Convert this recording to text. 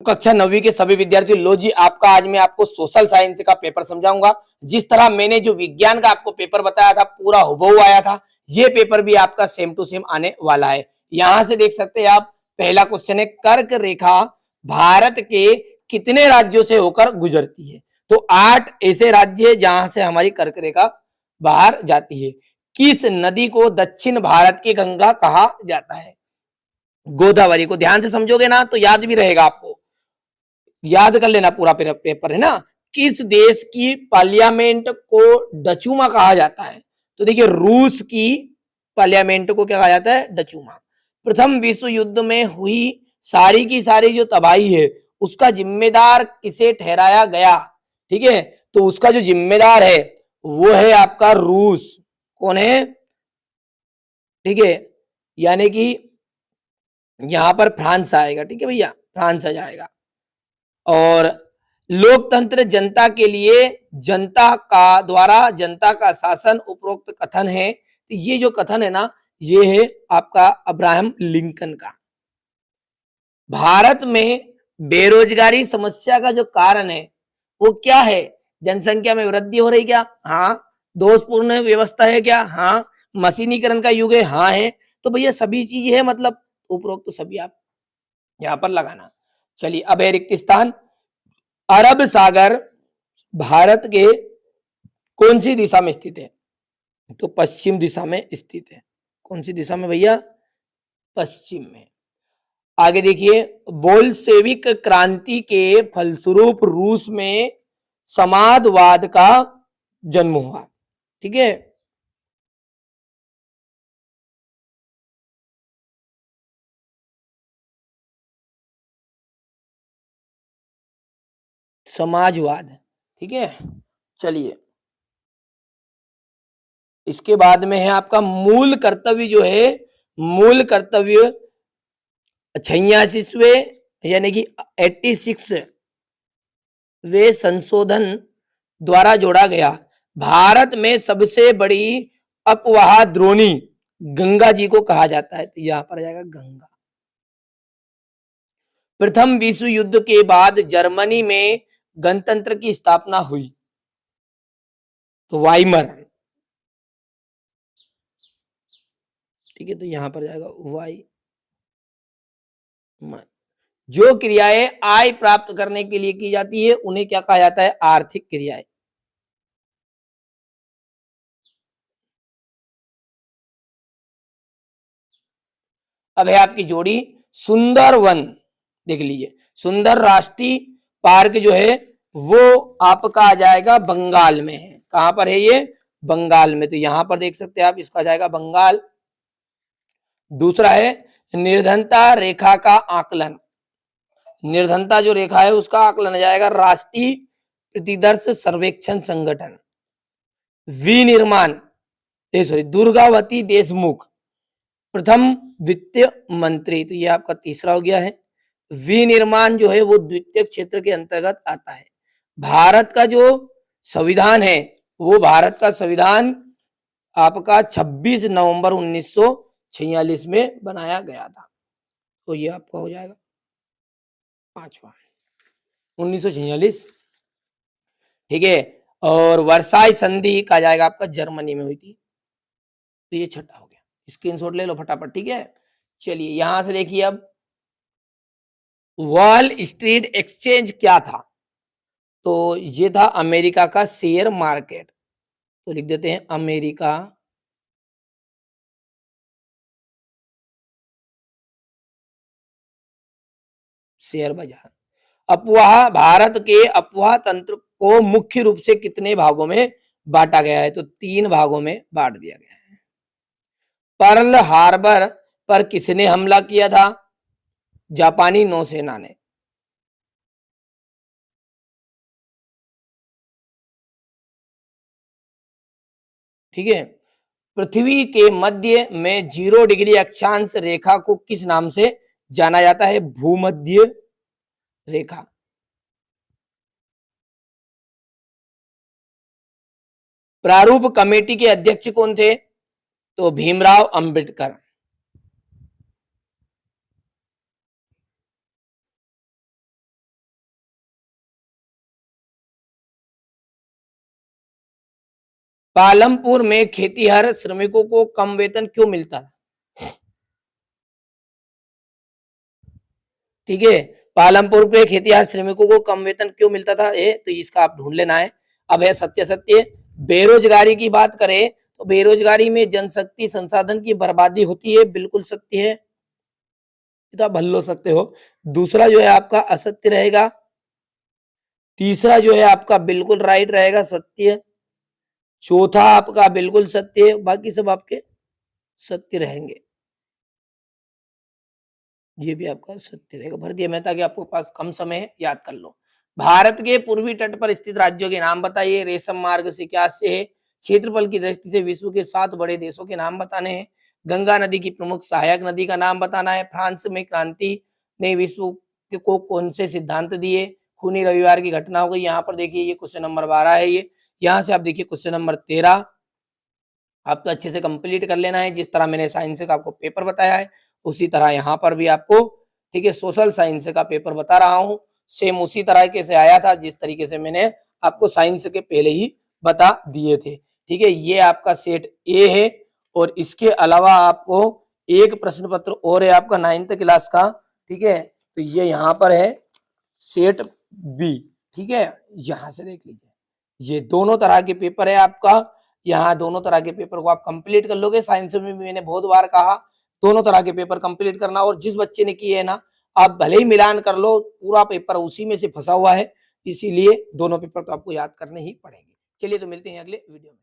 कक्षा 9वीं के सभी विद्यार्थी, लो जी आपका आज मैं आपको सोशल साइंस का पेपर समझाऊंगा। जिस तरह मैंने जो विज्ञान का आपको पेपर बताया था पूरा हुबहू आया था, ये पेपर भी आपका सेम टू सेम आने वाला है। यहां से देख सकते हैं आप, पहला क्वेश्चन है, कर्क रेखा भारत के कितने राज्यों से होकर गुजरती है? तो 8 ऐसे राज्य है जहां से हमारी कर्क रेखा बाहर जाती है। किस नदी को दक्षिण भारत की गंगा कहा जाता है? गोदावरी को। ध्यान से समझोगे ना तो याद भी रहेगा आपको, याद कर लेना पूरा पेपर, है ना। किस देश की पार्लियामेंट को डचूमा कहा जाता है? तो देखिए, रूस की पार्लियामेंट को क्या कहा जाता है? डचूमा। प्रथम विश्व युद्ध में हुई सारी की सारी जो तबाही है उसका जिम्मेदार किसे ठहराया गया? ठीक है, तो उसका जो जिम्मेदार है वो है आपका रूस। कौन है? ठीक है, यानी कि यहां पर फ्रांस आएगा। ठीक है भैया, फ्रांस आ जाएगा। और लोकतंत्र जनता के लिए, जनता का द्वारा जनता का शासन उपरोक्त कथन है। तो ये जो कथन है ना, ये है आपका अब्राहम लिंकन का। भारत में बेरोजगारी समस्या का जो कारण है वो क्या है? जनसंख्या में वृद्धि हो रही क्या? हाँ। दोषपूर्ण व्यवस्था है क्या? हाँ। मशीनीकरण का युग है? हाँ है। तो भैया सभी चीज है, मतलब उपरोक्त तो सभी आप यहां पर लगाना। चलिए, अब है रिक्त स्थान। अरब सागर भारत के कौन सी दिशा में स्थित है? तो पश्चिम दिशा में स्थित है। कौन सी दिशा में भैया? पश्चिम में। आगे देखिए, बोल्शेविक क्रांति के फलस्वरूप रूस में समाजवाद का जन्म हुआ। ठीक है, समाजवाद। ठीक है, चलिए, इसके बाद में है आपका मूल कर्तव्य, जो है मूल कर्तव्य 86वें यानी कि 86 वे संशोधन द्वारा जोड़ा गया। भारत में सबसे बड़ी अपवाह द्रोणी गंगा जी को कहा जाता है। तो यहां पर आ जाएगा गंगा। प्रथम विश्व युद्ध के बाद जर्मनी में गणतंत्र की स्थापना हुई। तो वाइमर। ठीक है, तो यहां पर जाएगा वाइमर। जो क्रियाएं आय प्राप्त करने के लिए की जाती है उन्हें क्या कहा जाता है? आर्थिक क्रियाएं। अब है आपकी जोड़ी सुंदर वन। देख लीजिए, सुंदर राष्ट्रीय पार्क जो है वो आपका आ जाएगा बंगाल में है। कहां पर है ये? बंगाल में। तो यहां पर देख सकते हैं आप, इसका जाएगा बंगाल। दूसरा है निर्धनता रेखा का आकलन। निर्धनता जो रेखा है उसका आकलन आ जाएगा राष्ट्रीय प्रतिदर्श सर्वेक्षण संगठन। विनिर्माण, सॉरी, दुर्गावती देशमुख प्रथम वित्त मंत्री। तो ये आपका तीसरा हो गया है। विनिर्माण जो है वो द्वितीय क्षेत्र के अंतर्गत आता है। भारत का जो संविधान है वो भारत का संविधान आपका 26 नवंबर 1946 में बनाया गया था। तो ये आपका हो जाएगा पांचवा, 1946। ठीक है, और वर्साई संधि का जाएगा आपका जर्मनी में हुई थी। तो ये छठा हो गया, स्क्रीनशॉट ले लो फटाफट। ठीक है, चलिए यहां से देखिए, अब वॉल स्ट्रीट एक्सचेंज क्या था? तो ये था अमेरिका का शेयर मार्केट। तो लिख देते हैं अमेरिका शेयर बाजार। अफवाह, भारत के अफवाह तंत्र को मुख्य रूप से कितने भागों में बांटा गया है? तो 3 भागों में बांट दिया गया है। पर्ल हार्बर पर किसने हमला किया था? जापानी नौसेना ने। ठीक है, पृथ्वी के मध्य में 0 डिग्री अक्षांश रेखा को किस नाम से जाना जाता है? भूमध्य रेखा। प्रारूप कमेटी के अध्यक्ष कौन थे? तो भीमराव अंबेडकर। पालमपुर में खेतीहर श्रमिकों को कम वेतन क्यों मिलता था? ठीक है, पालमपुर पे खेतीहर श्रमिकों को कम वेतन क्यों मिलता था, ये तो इसका आप ढूंढ लेना है। अब है सत्य सत्य। बेरोजगारी की बात करें तो बेरोजगारी में जनशक्ति संसाधन की बर्बादी होती है, बिल्कुल सत्य है, तो आप भल्लो सकते हो। दूसरा जो है आपका असत्य रहेगा। तीसरा जो है आपका बिल्कुल राइट रहेगा, सत्य। चौथा आपका बिल्कुल सत्य, बाकी सब आपके सत्य रहेंगे। ये भी आपका सत्य रहेगा। भर दिया मेहता कि आपके पास कम समय है, याद कर लो। भारत के पूर्वी तट पर स्थित राज्यों के नाम बताइए। रेशम मार्ग से क्या से है? क्षेत्रफल की दृष्टि से विश्व के 7 बड़े देशों के नाम बताने हैं। गंगा नदी की प्रमुख सहायक नदी का नाम बताना है। फ्रांस में क्रांति ने विश्व को कौन से सिद्धांत दिए? खूनी रविवार की घटना हो गई। यहाँ पर देखिए ये क्वेश्चन नंबर 12 है। ये यहाँ से आप देखिए क्वेश्चन नंबर 13 आपको अच्छे से कंप्लीट कर लेना है। जिस तरह मैंने साइंस का आपको पेपर बताया है उसी तरह यहाँ पर भी आपको, ठीक है, सोशल साइंस का पेपर बता रहा हूँ। सेम उसी तरीके से आया था जिस तरीके से मैंने आपको साइंस के पहले ही बता दिए थे। ठीक है, ये आपका सेट ए है और इसके अलावा आपको एक प्रश्न पत्र और है आपका 9th क्लास का। ठीक है, तो ये यहाँ पर है सेट बी। ठीक है, यहाँ से देख लीजिए, ये दोनों तरह के पेपर है आपका। यहाँ दोनों तरह के पेपर को आप कंप्लीट कर लोगे। साइंस में भी मैंने बहुत बार कहा दोनों तरह के पेपर कंप्लीट करना, और जिस बच्चे ने किए है ना, आप भले ही मिलान कर लो, पूरा पेपर उसी में से फंसा हुआ है, इसीलिए दोनों पेपर तो आपको याद करने ही पड़ेंगे। चलिए तो मिलते हैं अगले वीडियो में।